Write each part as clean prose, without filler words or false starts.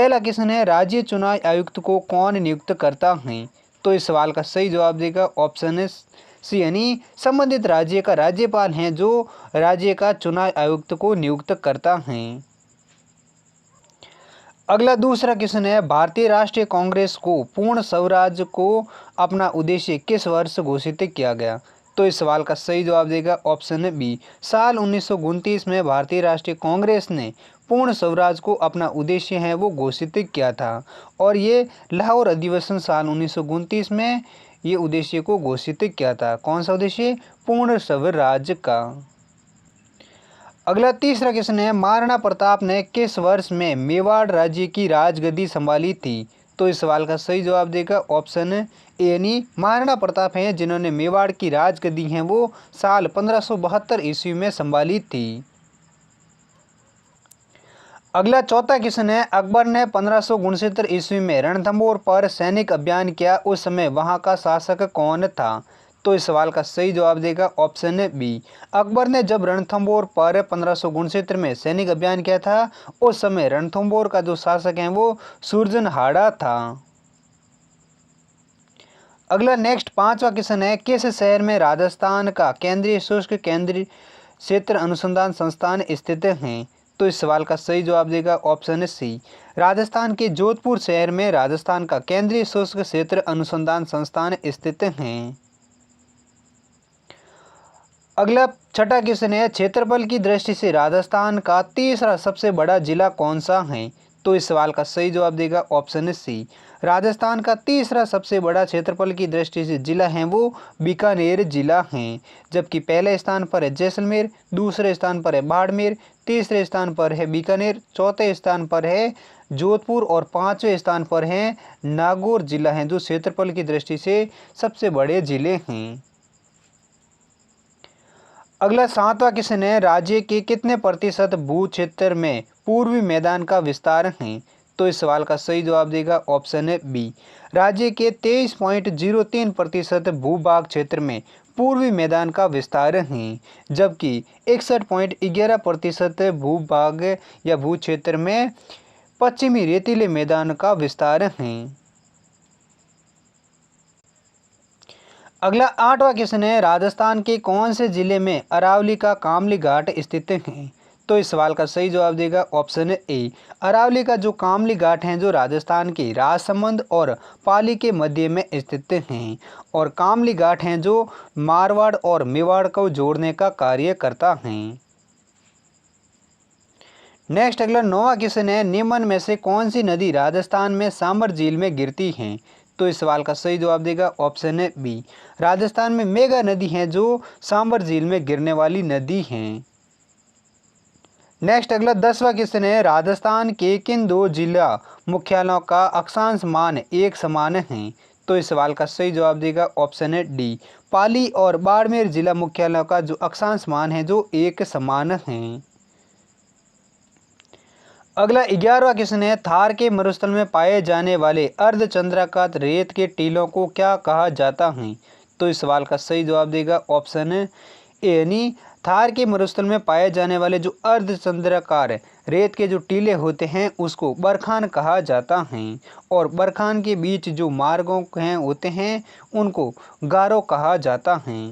पहला क्वेश्चन है राज्य चुनाव आयुक्त को कौन नियुक्त करता है? तो इस सवाल का सही जवाब देगा ऑप्शन है सी, यानी संबंधित राज्य का राज्यपाल है जो राज्य का चुनाव आयुक्त को नियुक्त करता है। अगला दूसरा क्वेश्चन है भारतीय राष्ट्रीय कांग्रेस को पूर्ण स्वराज को अपना उद्देश्य किस वर्ष घोषित किया गया? तो इस सवाल का सही जवाब देगा ऑप्शन बी, साल 1929 में भारतीय राष्ट्रीय कांग्रेस ने पूर्ण स्वराज को अपना उद्देश्य है वो घोषित किया था और ये लाहौर अधिवेशन साल 1929 में ये उद्देश्य को घोषित किया था। कौन सा उद्देश्य? पूर्ण स्वराज का। अगला तीसरा क्वेश्चन है महाराणा प्रताप ने किस वर्ष में मेवाड़ राज्य की राजगद्दी संभाली थी? तो इस सवाल का सही जवाब देगा ऑप्शन ए, यानी महाराणा प्रताप हैं जिन्होंने मेवाड़ की राजगद्दी हैं वो साल 1572 ईस्वी में संभाली थी। अगला चौथा क्वेश्चन है अकबर ने 1569 ईस्वी में रणथंभौर पर सैनिक अभियान किया, उस समय वहां का शासक कौन था? तो इस सवाल का सही जवाब देगा ऑप्शन बी, अकबर ने जब रणथंभौर पर 1569 में सैनिक अभियान किया था उस समय रणथंभौर का जो शासक है वो सुरजनहाड़ा था। अगला नेक्स्ट पांचवा क्वेश्चन है किस शहर में राजस्थान का केंद्रीय शुष्क केंद्रीय क्षेत्र अनुसंधान संस्थान स्थित है? तो इस सवाल का सही जवाब देगा ऑप्शन सी, राजस्थान के जोधपुर शहर में राजस्थान का केंद्रीय शुष्क क्षेत्र अनुसंधान संस्थान स्थित है। अगला छठा क्वेश्चन है क्षेत्रफल की दृष्टि से राजस्थान का तीसरा सबसे बड़ा जिला कौन सा है? तो इस सवाल का सही जवाब देगा ऑप्शन सी, राजस्थान का तीसरा सबसे बड़ा क्षेत्रफल की दृष्टि से जिला है वो बीकानेर जिला है, जबकि पहले स्थान पर है जैसलमेर, दूसरे स्थान पर है बाड़मेर, तीसरे स्थान पर है बीकानेर, चौथे स्थान पर है जोधपुर और पांचवें स्थान पर है नागौर जिला है जो क्षेत्रफल की दृष्टि से सबसे बड़े जिले हैं। अगला सातवां क्वेश्चन है राज्य के कितने प्रतिशत भू क्षेत्र में पूर्वी मैदान का विस्तार है? तो इस सवाल का सही जवाब देगा ऑप्शन है बी, राज्य के 23.03% भूभाग क्षेत्र में पूर्वी मैदान का विस्तार है, जबकि 61.11% भूभाग या भू क्षेत्र में पश्चिमी रेतीले मैदान का विस्तार है। अगला आठवां क्वेश्चन है राजस्थान के कौन से जिले में अरावली का कामली घाट स्थित है? तो इस सवाल का सही जवाब देगा ऑप्शन ए, अरावली का जो कामली घाट है जो राजस्थान के राजसमंद और पाली के मध्य में स्थित हैं और कामली घाट हैं जो मारवाड़ और मेवाड़ को जोड़ने का कार्य करता है। नेक्स्ट अगला नौवां क्वेश्चन है निम्न में से कौन सी नदी राजस्थान में सांबर झील में गिरती है? तो इस सवाल का सही जवाब देगा ऑप्शन है बी, राजस्थान में मेघा नदी है जो सांबर झील में गिरने वाली नदी है। नेक्स्ट अगला 10वां क्वेश्चन है राजस्थान के किन दो जिला मुख्यालयों का अक्षांश मान एक समान है? तो इस सवाल का सही जवाब देगा ऑप्शन है डी, पाली और बाड़मेर जिला मुख्यालयों का जो अक्षांश मान है जो एक समान है। अगला 11वां क्वेश्चन है थार के मरुस्थल में पाए जाने वाले अर्धचंद्राकार रेत के टीलों को क्या कहा जाता है? तो इस सवाल का सही जवाब देगा ऑप्शन ए, यानी थार के मरुस्थल में पाए जाने वाले जो अर्धचंद्राकार रेत के जो टीले होते हैं उसको बरखान कहा जाता है और बरखान के बीच जो मार्गों हैं होते हैं उनको गारो कहा जाता है।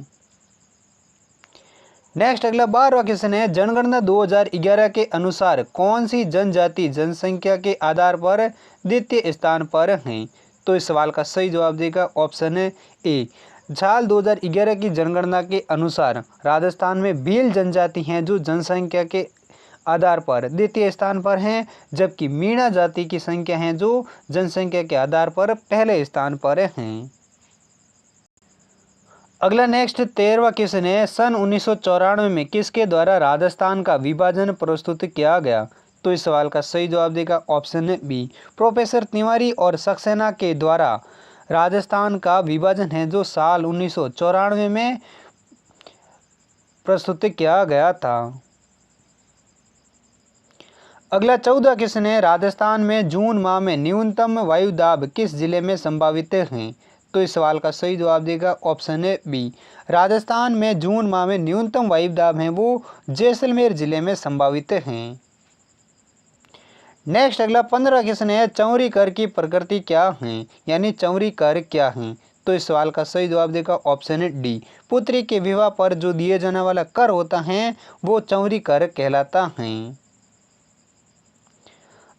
नेक्स्ट अगला 12वां क्वेश्चन है जनगणना 2011 के अनुसार कौन सी जनजाति जनसंख्या के आधार पर द्वितीय स्थान पर है? तो इस सवाल का सही जवाब देगा ऑप्शन है ए, साल 2011 की जनगणना के अनुसार राजस्थान में भील जनजाति हैं जो जनसंख्या के आधार पर द्वितीय स्थान पर हैं, जबकि मीणा जाति की संख्या है जो जनसंख्या के आधार पर पहले स्थान पर हैं। अगला नेक्स्ट 13वां क्वेश्चन है सन 1994 में किसके द्वारा राजस्थान का विभाजन प्रस्तुत किया गया? तो इस सवाल का सही जवाब देगा ऑप्शन बी, प्रोफेसर तिवारी और सक्सेना के द्वारा राजस्थान का विभाजन है जो साल 1994 में प्रस्तुत किया गया था। अगला 14वां क्वेश्चन है राजस्थान में जून माह में न्यूनतम वायुदाब किस जिले में संभावित हैं? तो इस सवाल का सही जवाब देगा ऑप्शन है बी, राजस्थान में जून माह में न्यूनतम वायुदाब हैं वो जैसलमेर जिले में संभावित हैं। नेक्स्ट अगला 15 क्वेश्चन है, चौरी कर की प्रकृति क्या है, यानी चौरी कर क्या है। तो इस सवाल का सही जवाब देगा ऑप्शन है डी, पुत्री के विवाह पर जो दिए जाने वाला कर होता है वो चौरी कर कहलाता है।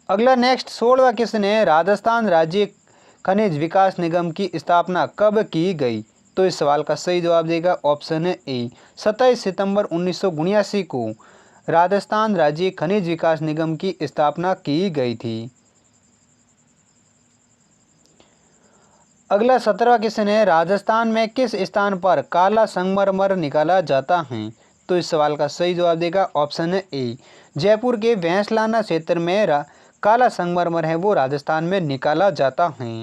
अगला नेक्स्ट 16वां क्वेश्चन है, राजस्थान राज्य खनिज विकास निगम की स्थापना कब की गई। तो इस सवाल का सही जवाब देगा ऑप्शन है ए, 27 सितंबर 1979 को राजस्थान राज्य खनिज विकास निगम की स्थापना की गई थी। अगला 17वां क्वेश्चन है, राजस्थान में किस स्थान पर काला संगमरमर निकाला जाता है। तो इस सवाल का सही जवाब देगा ऑप्शन है ए, जयपुर के भैंसलाना क्षेत्र में काला संगमरमर है वो राजस्थान में निकाला जाता है।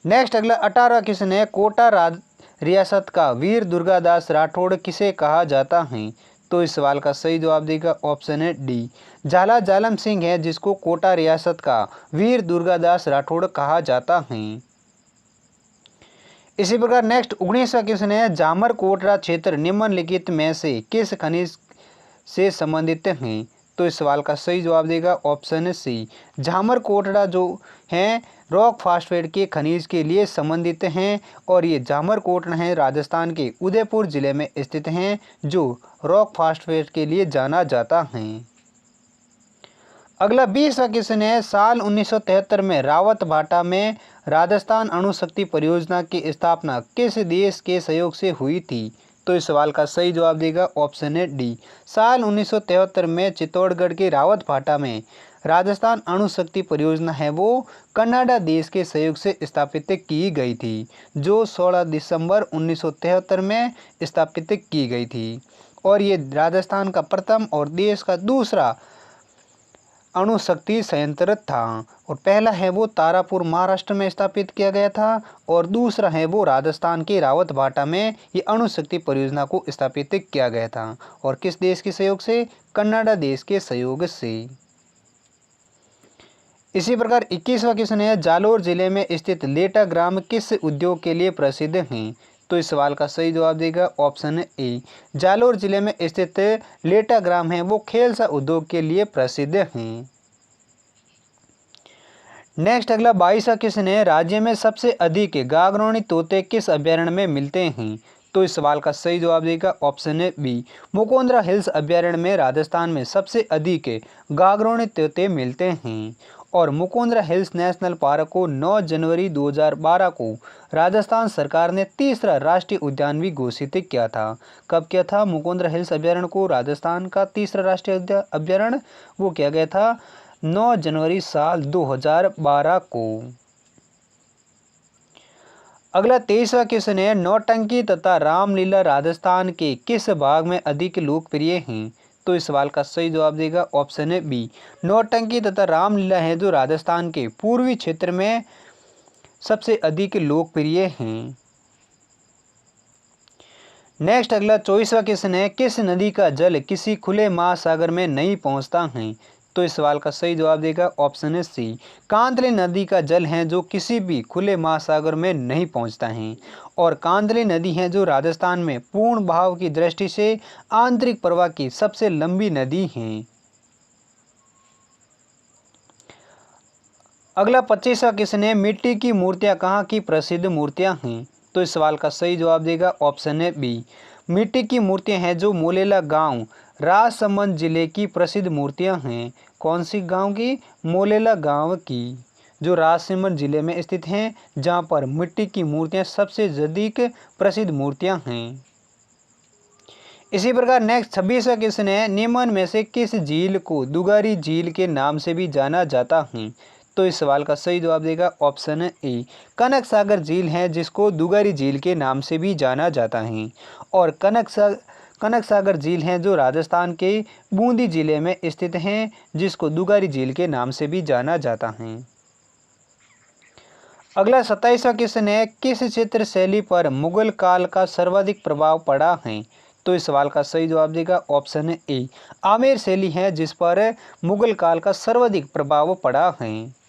नेक्स्ट अगला 18वां क्वेश्चन है, कोटा रियासत का वीर दुर्गादास राठौड़ किसे कहा जाता है। तो इस सवाल का सही जवाब देगा ऑप्शन है डी, झाला जालम सिंह है जिसको कोटा रियासत का वीर दुर्गादास राठौड़ कहा जाता है। इसी प्रकार नेक्स्ट 19वां क्वेश्चन है, जामर कोटरा क्षेत्र निम्नलिखित में से किस खनिज से संबंधित हैं। तो इस सवाल का सही जवाब देगा ऑप्शन सी, झामर कोटड़ा जो हैं रॉक फास्फेट के खनिज के लिए संबंधित हैं और ये झामर कोटड़ा हैं राजस्थान के उदयपुर जिले में स्थित हैं जो रॉक फास्फेट के लिए जाना जाता है। अगला 20वां क्वेश्चन है, साल 1973 में रावत भाटा में राजस्थान अणुशक्ति परियोजना की स्थापना किस देश के सहयोग से हुई थी। तो इस सवाल का सही जवाब देगा ऑप्शन है डी, साल 1973 में चित्तौड़गढ़ के रावत भाटा में राजस्थान अणुशक्ति परियोजना है वो कनाडा देश के सहयोग से स्थापित की गई थी, जो 16 दिसंबर 1973 में स्थापित की गई थी और ये राजस्थान का प्रथम और देश का दूसरा अणुशक्ति संयंत्र था। और पहला है वो तारापुर महाराष्ट्र में स्थापित किया गया था और दूसरा है वो राजस्थान के रावत भाटा में ये अणुशक्ति परियोजना को स्थापित किया गया था और किस देश के सहयोग से, कनाडा देश के सहयोग से। इसी प्रकार 21वां क्वेश्चन है, जालोर जिले में स्थित लेटा ग्राम किस उद्योग के लिए प्रसिद्ध हैं। तो इस सवाल का सही जवाब देगा ऑप्शन ए, जालोर जिले में स्थित लेटा ग्राम है वो खेलसा उद्योग के लिए प्रसिद्ध हैं। नेक्स्ट अगला 22वां क्वेश्चन है, राज्य में सबसे अधिक गागरोणी तोते किस अभ्यारण्य में मिलते हैं। तो इस सवाल का सही जवाब देगा ऑप्शन है बी, मुकोंद्रा हिल्स अभ्यारण्य में राजस्थान में सबसे अधिक गागरोणी तोते मिलते हैं और मुकोंद्रा हिल्स नेशनल पार्क को 9 जनवरी 2012 को राजस्थान सरकार ने तीसरा राष्ट्रीय उद्यान भी घोषित किया था। कब किया था मुकोंद्रा हिल्स अभ्यारण्य को राजस्थान का तीसरा राष्ट्रीय अभ्यारण्य, वो किया गया था 9 जनवरी साल 2012 को। अगला 23वां क्वेश्चन है, नौटंकी तथा रामलीला राजस्थान के किस भाग में अधिक लोकप्रिय हैं। तो इस सवाल का सही जवाब देगा ऑप्शन है बी, नौटंकी तथा रामलीला है जो राजस्थान के पूर्वी क्षेत्र में सबसे अधिक लोकप्रिय हैं। नेक्स्ट अगला 24वां क्वेश्चन है, किस नदी का जल किसी खुले महासागर में नहीं पहुंचता है। तो इस सवाल का सही जवाब देगा ऑप्शन है सी, कांदली नदी का जल है जो किसी भी खुले महासागर में नहीं पहुंचता है और कांदली नदी है जो राजस्थान में पूर्ण बहाव की दृष्टि से आंतरिक प्रवाह की सबसे लंबी नदी है। अगला 25वां क्वेश्चन है, मिट्टी की मूर्तियां कहाँ की प्रसिद्ध मूर्तियां हैं। तो इस सवाल का सही जवाब देगा ऑप्शन है बी, मिट्टी की मूर्तियां हैं जो मोलेला गांव राजसमंद जिले की प्रसिद्ध मूर्तियां हैं। कौन सी गांव की, मोलेला गांव की, जो राजसमंद जिले में स्थित हैं जहां पर मिट्टी की मूर्तियां सबसे अधिक प्रसिद्ध मूर्तियां हैं। इसी प्रकार नेक्स्ट 26वां क्वेश्चन है, निम्न में से किस झील को दुगारी झील के नाम से भी जाना जाता है। तो इस सवाल का सही जवाब देगा ऑप्शन है ए, कनक सागर झील है जिसको दुगारी झील के नाम से भी जाना जाता है और कनक सागर झील है जो राजस्थान के बूंदी जिले में स्थित हैं जिसको दुगारी झील के नाम से भी जाना जाता है। अगला 27वां क्वेश्चन है, किस चित्र शैली पर मुगल काल का सर्वाधिक प्रभाव पड़ा है। तो इस सवाल का सही जवाब देगा ऑप्शन है ए, आमेर शैली है जिस पर मुगल काल का सर्वाधिक प्रभाव पड़ा है।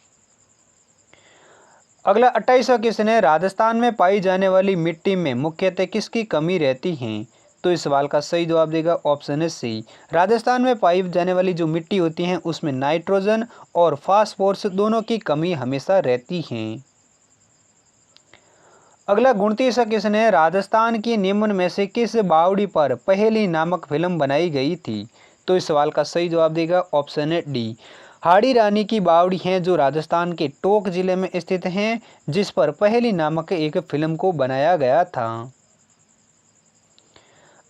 अगला 28वां क्वेश्चन है, राजस्थान में पाई जाने वाली मिट्टी में मुख्यतः किसकी कमी रहती है। तो इस सवाल का सही जवाब देगा ऑप्शन है सी। राजस्थान में पाई जाने वाली जो मिट्टी होती है उसमें नाइट्रोजन और फास्फोरस दोनों की कमी हमेशा रहती है। अगला 29 किसने राजस्थान की निम्न में से किस बावड़ी पर पहेली नामक फिल्म बनाई गई थी? तो इस सवाल का सही जवाब देगा ऑप्शन है डी। हाड़ी रानी की बावड़ी है जो राजस्थान के टोंक जिले में स्थित हैं, जिस पर पहेली नामक एक फिल्म को बनाया गया था।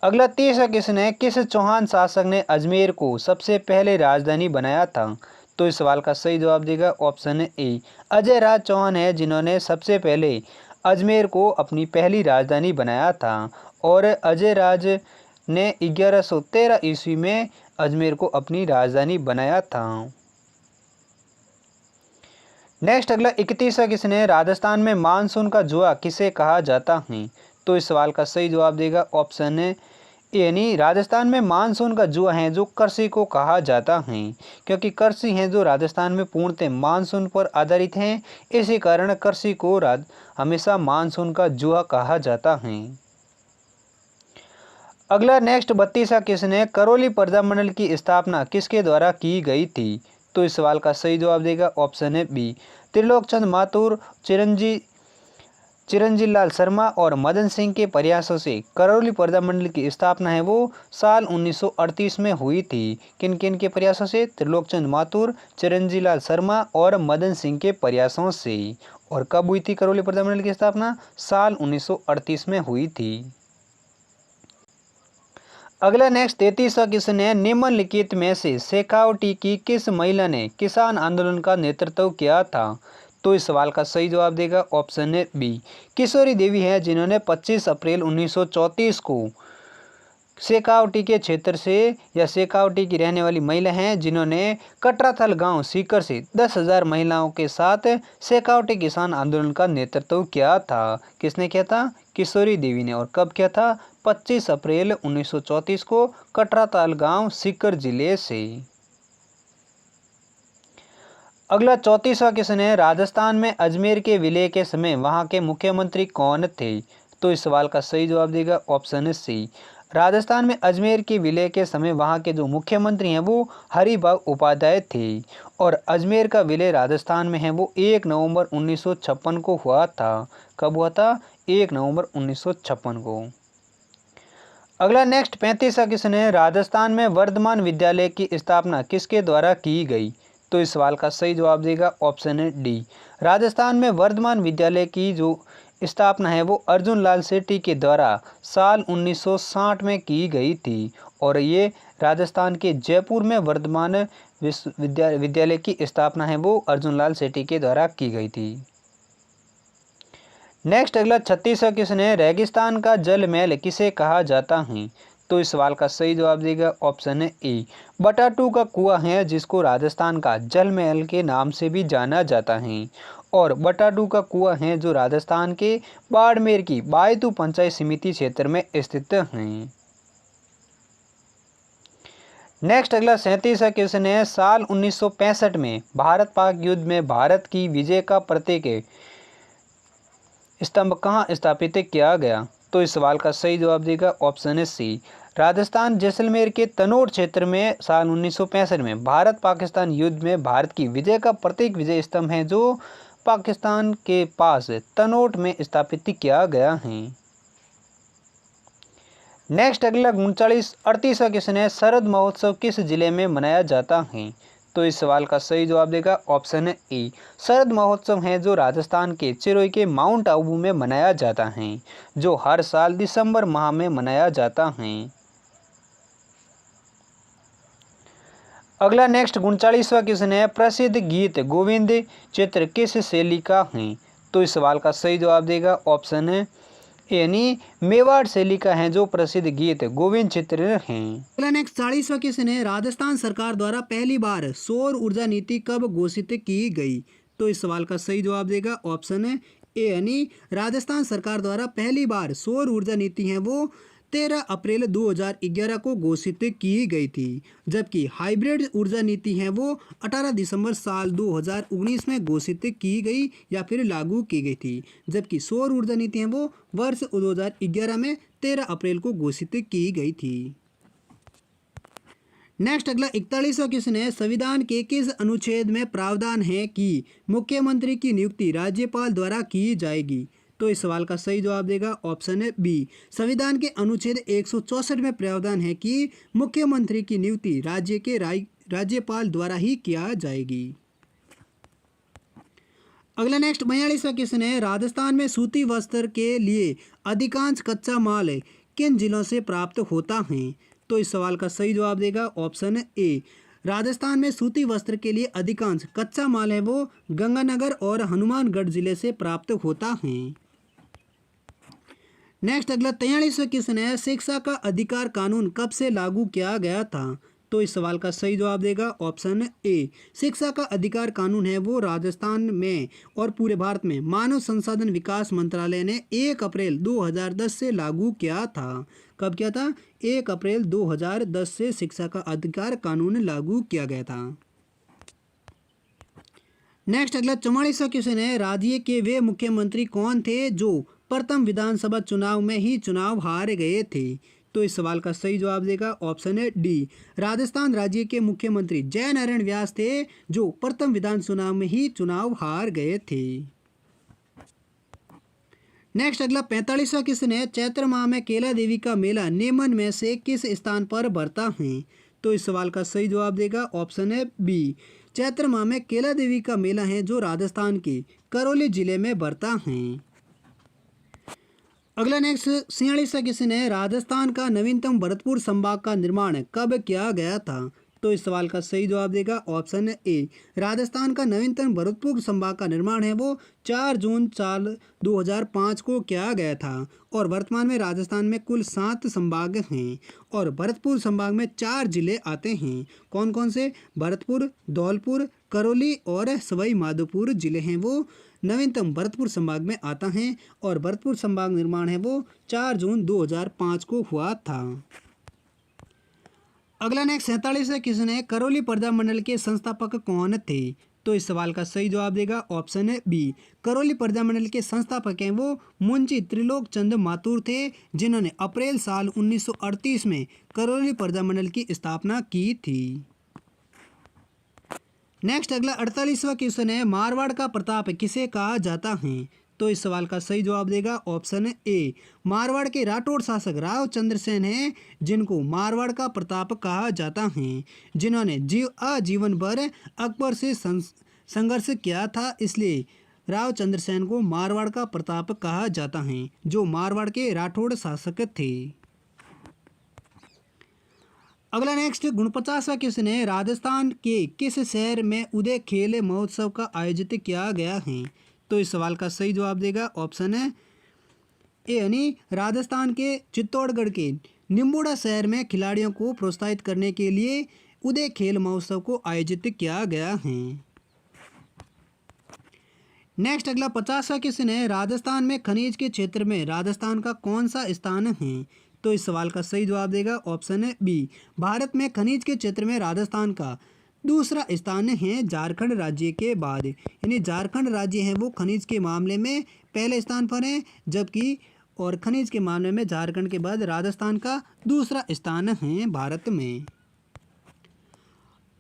अगला 30 किसने किस चौहान शासक ने अजमेर को सबसे पहले राजधानी बनाया था? तो इस सवाल का सही जवाब देगा ऑप्शन ए अजय राज चौहान है, जिन्होंने सबसे पहले अजमेर को अपनी पहली राजधानी बनाया था और अजय राज ने 1113 ईस्वी में अजमेर को अपनी राजधानी बनाया था। नेक्स्ट अगला 31 किसने राजस्थान में मानसून का जुआ किसे कहा जाता है? तो इस सवाल का सही जवाब देगा ऑप्शन है यानी राजस्थान में मानसून का जुआ है जो कृषि को कहा जाता है, क्योंकि कृषि है जो राजस्थान में पूर्णतः मानसून पर आधारित हैं, इसी कारण कृषि को हमेशा मानसून का जुआ कहा जाता है। अगला नेक्स्ट 32 किसने करौली प्रजामंडल की स्थापना किसके द्वारा की गई थी? तो इस सवाल का सही जवाब देगा ऑप्शन है बी त्रिलोकचंद माथुर, चिरंजी लाल शर्मा और मदन सिंह के प्रयासों से करौली प्रजामंडल की स्थापना है वो साल 1938 में हुई थी। किन किन के प्रयासों से? त्रिलोकचंद माथुर, चिरंजी लाल शर्मा और मदन सिंह के प्रयासों से। और कब हुई थी करौली प्रजामंडल की स्थापना? साल 1938 में हुई थी। अगला नेक्स्ट 33 किसने निम्नलिखित में से शेखावटी की किस महिला ने किसान आंदोलन का नेतृत्व किया था? तो इस सवाल का सही जवाब देगा ऑप्शन है बी किशोरी देवी है, जिन्होंने 25 अप्रैल 1934 को शेखावटी के क्षेत्र से या शेखावटी की रहने वाली महिला हैं, जिन्होंने कटराथल गांव सीकर से 10,000 महिलाओं के साथ शेखावटी किसान आंदोलन का नेतृत्व किया था। किसने किया था? किशोरी देवी ने। और कब किया था? 25 अप्रैल 1934 को कटराथल गांव सीकर जिले से। अगला 34वां क्वेश्चन है राजस्थान में अजमेर के विलय के समय वहां के मुख्यमंत्री कौन थे? तो इस सवाल का सही जवाब देगा ऑप्शन है सी। राजस्थान में अजमेर के विलय के समय वहां के जो मुख्यमंत्री हैं वो हरिभाऊ उपाध्याय थे और अजमेर का विलय राजस्थान में है वो 1 नवंबर 1956 को हुआ था। कब हुआ था? 1 नवंबर 1956 को। अगला नेक्स्ट 35वां क्वेश्चन है राजस्थान में वर्धमान विद्यालय की स्थापना किसके द्वारा की गई? तो इस सवाल का सही जवाब देगा ऑप्शन है डी। राजस्थान में वर्धमान विद्यालय की जो स्थापना है वो अर्जुन लाल सेठी के द्वारा साल 1960 में की गई थी और ये राजस्थान के जयपुर में वर्धमान विद्यालय की स्थापना है वो अर्जुन लाल सेठी के द्वारा की गई थी। नेक्स्ट अगला 36वां क्वेश्चन है रेगिस्तान का जल महल किसे कहा जाता है? तो इस सवाल का सही जवाब देगा ऑप्शन है ए। बटाटू का कुआं है जिसको राजस्थान का जल महल के नाम से भी जाना जाता है और बटाटू का कुआं है जो राजस्थान के बाड़मेर की बायतू पंचायत समिति क्षेत्र में स्थित है। नेक्स्ट अगला 37वां क्वेश्चन है साल 1965 में भारत पाक युद्ध में भारत की विजय का प्रतीक स्तंभ कहाँ स्थापित किया गया? तो इस सवाल का सही जवाब देगा ऑप्शन है सी। राजस्थान जैसलमेर के तनोट क्षेत्र में साल 1965 में भारत पाकिस्तान युद्ध में भारत की विजय का प्रतीक विजय स्तंभ है जो पाकिस्तान के पास तनोट में स्थापित किया गया है। नेक्स्ट अगला 38वां क्वेश्चन है शरद महोत्सव किस जिले में मनाया जाता है? तो इस सवाल का सही जवाब देगा ऑप्शन है ए। शरद महोत्सव है जो राजस्थान के चिरोई के माउंट आबू में मनाया जाता है जो हर साल दिसंबर माह में मनाया जाता है। अगला नेक्स्ट 39वां क्वेश्चन है प्रसिद्ध गीत गोविंद चित्र किस शैली का है? तो इस सवाल का सही जवाब देगा ऑप्शन है यानी मेवाड़ शैली का है जो प्रसिद्ध गीत गोविंद चित्र हैं। अगला नेक्स्ट 40वां क्वेश्चन है राजस्थान सरकार द्वारा पहली बार सौर ऊर्जा नीति कब घोषित की गई? तो इस सवाल का सही जवाब देगा ऑप्शन है ए यानी राजस्थान सरकार द्वारा पहली बार सौर ऊर्जा नीति है वो 13 अप्रैल 2011 को घोषित की गई थी, जबकि हाइब्रिड ऊर्जा नीति है वो 18 दिसंबर साल 2019 में घोषित की गई या फिर लागू की गई थी, जबकि सौर ऊर्जा नीति है वो वर्ष 2011 में 13 अप्रैल को घोषित की गई थी। नेक्स्ट अगला 41वां क्वेश्चन है, संविधान के किस अनुच्छेद में प्रावधान है कि मुख्यमंत्री की नियुक्ति राज्यपाल द्वारा की जाएगी? तो इस सवाल का सही जवाब देगा ऑप्शन है बी। संविधान के अनुच्छेद 164 में प्रावधान है कि मुख्यमंत्री की नियुक्ति राज्यपाल द्वारा ही किया जाएगी। अगला नेक्स्ट 42वां क्वेश्चन है, राजस्थान में सूती वस्त्र के लिए अधिकांश कच्चा माल किन जिलों से प्राप्त होता है? तो इस सवाल का सही जवाब देगा ऑप्शन ए। राजस्थान में सूती वस्त्र के लिए अधिकांश कच्चा माल है वो गंगानगर और हनुमानगढ़ जिले से प्राप्त होता है। नेक्स्ट अगला 43वां क्वेश्चन है, शिक्षा का अधिकार कानून कब से लागू किया गया था? तो इस सवाल का सही जवाब देगा ऑप्शन ए। शिक्षा का अधिकार कानून है वो राजस्थान में और पूरे भारत में मानव संसाधन विकास मंत्रालय ने 1 अप्रैल 2010 से लागू किया था। कब किया था? 1 अप्रैल 2010 से शिक्षा का अधिकार कानून लागू किया गया था। नेक्स्ट अगला 44वां क्वेश्चन है, राज्य के वे मुख्यमंत्री कौन थे जो प्रथम विधानसभा चुनाव में ही चुनाव हार गए थे? तो इस सवाल का सही जवाब देगा ऑप्शन है डी। राजस्थान राज्य के मुख्यमंत्री जयनारायण व्यास थे जो प्रथम विधान चुनाव में ही चुनाव हार गए थे। नेक्स्ट अगला 45वां क्वेश्चन है, चैत्र माह में केला देवी का मेला नेमन में से किस स्थान पर भरता है? तो इस सवाल का सही जवाब देगा ऑप्शन है बी। चैत्र माह में केला देवी का मेला है जो राजस्थान के करौली जिले में भरता है। अगला नेक्स्ट 46वां क्वेश्चन है, राजस्थान का नवीनतम भरतपुर संभाग का निर्माण कब किया गया था? तो इस सवाल का सही जवाब देगा ऑप्शन ए। राजस्थान का नवीनतम भरतपुर संभाग का निर्माण है वो 4 जून साल 2005 को किया गया था और वर्तमान में राजस्थान में कुल 7 संभाग हैं और भरतपुर संभाग में 4 जिले आते हैं। कौन कौन से? भरतपुर, धौलपुर, करौली और सवाई माधोपुर जिले हैं वो नवीनतम भरतपुर संभाग में आता है और भरतपुर संभाग निर्माण है वो 4 जून 2005 को हुआ था। अगला नेक्स्ट 47वां क्वेश्चन है, करौली पर्दा मंडल के संस्थापक कौन थे? तो इस सवाल का सही जवाब देगा ऑप्शन है बी। करौली पर्दा मंडल के संस्थापक हैं वो मुंशी त्रिलोक चंद माथुर थे जिन्होंने अप्रैल साल 1938 में करौली पर्दा मंडल की स्थापना की थी। नेक्स्ट अगला 48वां क्वेश्चन है, मारवाड़ का प्रताप किसे कहा जाता है? तो इस सवाल का सही जवाब देगा ऑप्शन ए। मारवाड़ के राठौड़ शासक राव चंद्रसेन हैं जिनको मारवाड़ का प्रताप कहा जाता है, जिन्होंने आजीवन भर अकबर से संघर्ष किया था, इसलिए राव चंद्रसेन को मारवाड़ का प्रताप कहा जाता है जो मारवाड़ के राठौड़ शासक थे। अगला नेक्स्ट 49वां क्वेश्चन है, राजस्थान के किस शहर में उदय खेल महोत्सव का आयोजित किया गया है? तो इस सवाल का सही जवाब देगा ऑप्शन है ए यानी राजस्थान के चित्तौड़गढ़ के निम्बूडा शहर में खिलाड़ियों को प्रोत्साहित करने के लिए उदय खेल महोत्सव को आयोजित किया गया है। नेक्स्ट अगला 50वां क्वेश्चन है, राजस्थान में खनिज के क्षेत्र में राजस्थान का कौन सा स्थान है? तो इस सवाल का सही जवाब देगा ऑप्शन है बी। भारत में खनिज के क्षेत्र में राजस्थान का दूसरा स्थान है झारखंड राज्य के बाद, यानी झारखंड राज्य है वो खनिज के मामले में पहले स्थान पर है, जबकि और खनिज के मामले में झारखंड के बाद राजस्थान का दूसरा स्थान है भारत में।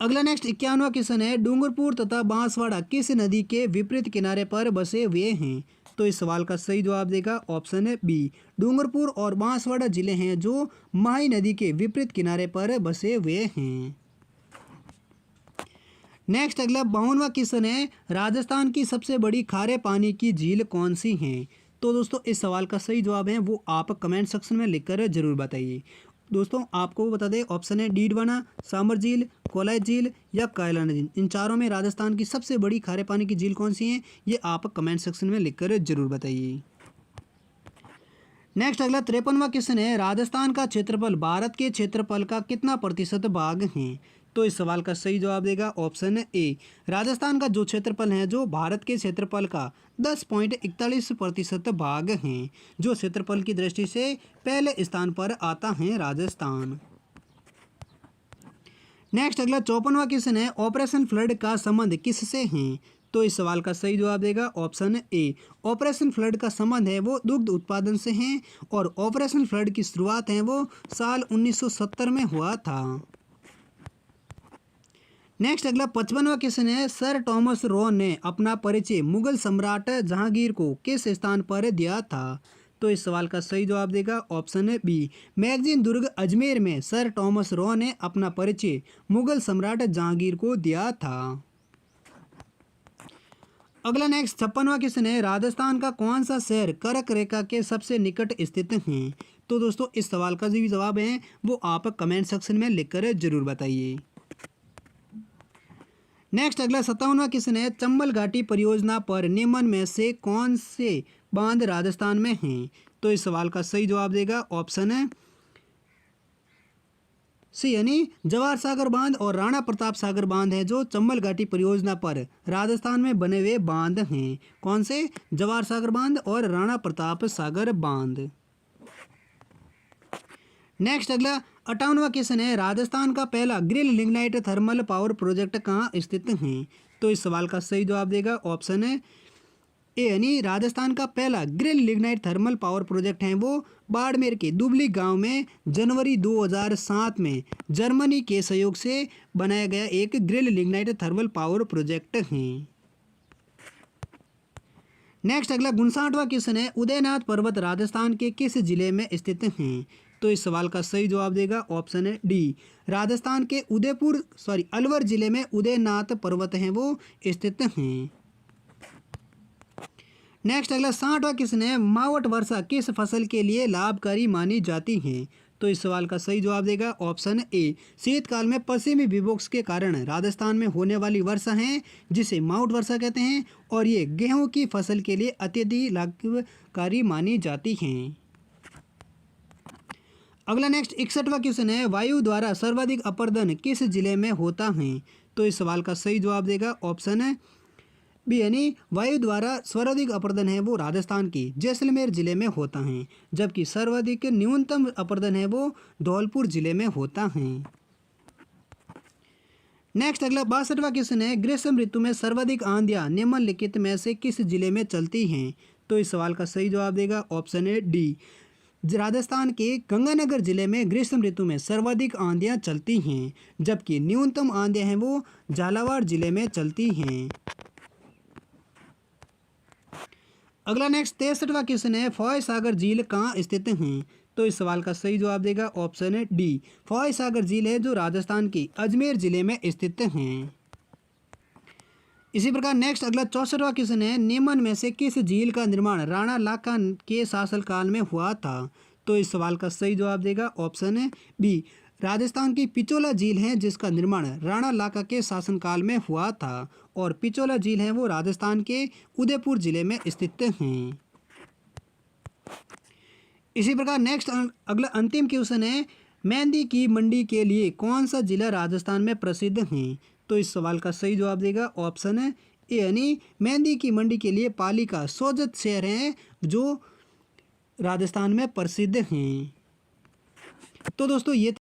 अगला नेक्स्ट 51वां क्वेश्चन है, डूंगरपुर तथा बांसवाड़ा किस नदी के विपरीत किनारे पर बसे हुए हैं? तो इस सवाल का सही जवाब देगा ऑप्शन है बी। डूंगरपुर और बांसवाड़ा जिले हैं जो माही नदी के विपरीत किनारे पर बसे हुए हैं। नेक्स्ट अगला 52वां क्वेश्चन है, राजस्थान की सबसे बड़ी खारे पानी की झील कौन सी है? तो दोस्तों इस सवाल का सही जवाब है वो आप कमेंट सेक्शन में लिखकर जरूर बताइए। दोस्तों आपको बता दें ऑप्शन है डीडवाना, सामर झील, कोलाई झील या कायलाना झील, इन चारों में राजस्थान की सबसे बड़ी खारे पानी की झील कौन सी है, ये आप कमेंट सेक्शन में लिखकर जरूर बताइए। नेक्स्ट अगला 53वां क्वेश्चन है, राजस्थान का क्षेत्रफल भारत के क्षेत्रफल का कितना प्रतिशत भाग है? तो इस सवाल का सही जवाब देगा ऑप्शन ए। राजस्थान का जो क्षेत्रफल है जो भारत के क्षेत्रफल का 10.41% भाग हैं, जो क्षेत्रफल की दृष्टि से पहले स्थान पर आता है राजस्थान। नेक्स्ट अगला 54वां क्वेश्चन है, ऑपरेशन फ्लड का संबंध किससे है? तो इस सवाल का सही जवाब देगा ऑप्शन ए। ऑपरेशन फ्लड का संबंध है वो दुग्ध उत्पादन से है और ऑपरेशन फ्लड की शुरुआत है वो साल 1970 में हुआ था। नेक्स्ट अगला 55वां क्वेश्चन है, सर टॉमस रो ने अपना परिचय मुगल सम्राट जहांगीर को किस स्थान पर दिया था? तो इस सवाल का सही जवाब देगा option B. Magazine Durg Ajmer में सर टॉमस रो ने अपना परिचय मुगल सम्राट जहांगीर को दिया था। अगला नेक्स्ट 56वां क्वेश्चन है, राजस्थान का कौन सा शहर कर्क रेखा के सबसे निकट स्थित है? तो दोस्तों इस सवाल का जो जवाब है वो आप कमेंट सेक्शन में लिखकर जरूर बताइए। नेक्स्ट अगला 57वां क्वेश्चन है, चंबल घाटी परियोजना पर निम्न में से कौन से बांध राजस्थान में हैं? तो इस सवाल का सही जवाब देगा ऑप्शन है सी यानी जवाहर सागर बांध और राणा प्रताप सागर बांध है जो चंबल घाटी परियोजना पर राजस्थान में बने हुए बांध हैं। कौन से? जवाहर सागर बांध और राणा प्रताप सागर बांध। नेक्स्ट अगला 58वां क्वेश्चन है, राजस्थान का पहला grill lignite thermal power project कहाँ स्थित है? तो इस सवाल का सही जवाब देगा ऑप्शन है ए यानी राजस्थान का पहला grill lignite thermal power project है वो बाड़मेर के दुबली गांव में जनवरी 2007 में जर्मनी के सहयोग से बनाया गया एक grill lignite thermal power project है। नेक्स्ट अगला 59वां क्वेश्चन है, उदयनाथ पर्वत राजस्थान के किस जिले में स्थित हैं? तो इस सवाल का सही जवाब देगा ऑप्शन है डी। राजस्थान के अलवर जिले में उदयनाथ पर्वत हैं वो स्थित हैं। नेक्स्ट अगला 60वां क्वेश्चन है, मावट वर्षा किस फसल के लिए लाभकारी मानी जाती है? तो इस सवाल का सही जवाब देगा ऑप्शन ए। शीतकाल में पश्चिमी विक्षोभ के कारण राजस्थान में होने वाली वर्षा है जिसे मावट वर्षा कहते हैं और ये गेहूं की फसल के लिए अत्यधिक लाभकारी मानी जाती हैं। अगला नेक्स्ट 61वां क्वेश्चन है, वायु द्वारा सर्वाधिक अपरदन किस जिले में होता है? तो इस सवाल का सही जवाब देगा ऑप्शन है बी यानी वायु द्वारा सर्वाधिक अपरदन है वो राजस्थान के जैसलमेर जिले में होता है जबकि सर्वाधिक न्यूनतम अपरदन है वो धौलपुर जिले में होता है। नेक्स्ट अगला 62वां क्वेश्चन है, ग्रीष्म ऋतु में सर्वाधिक आंधियां निम्नलिखित में से किस जिले में चलती हैं? तो इस सवाल का सही जवाब देगा ऑप्शन है डी। राजस्थान के गंगानगर जिले में ग्रीष्म ऋतु में सर्वाधिक आंधियां चलती हैं जबकि न्यूनतम आंधियां हैं वो झालावाड़ जिले में चलती हैं। अगला नेक्स्ट 63वां क्वेश्चन है, फॉय सागर झील कहाँ स्थित हैं? तो इस सवाल का सही जवाब देगा ऑप्शन है डी। फॉय सागर झील है जो राजस्थान के अजमेर जिले में स्थित हैं। इसी प्रकार नेक्स्ट अगला 64वां क्वेश्चन है, निम्न में से किस झील का निर्माण राणा लाखा के शासनकाल में हुआ था? तो इस सवाल का सही जवाब देगा ऑप्शन है बी। राजस्थान की पिचोला झील है जिसका निर्माण राणा लाखा के शासनकाल में हुआ था और पिचोला झील है वो राजस्थान के उदयपुर जिले में स्थित हैं। इसी प्रकार नेक्स्ट अगला अंतिम क्वेश्चन है, मेहंदी की मंडी के लिए कौन सा जिला राजस्थान में प्रसिद्ध है? तो इस सवाल का सही जवाब देगा ऑप्शन है ए यानी मेहंदी की मंडी के लिए पाली का सोजत शहर है जो राजस्थान में प्रसिद्ध हैं। तो दोस्तों ये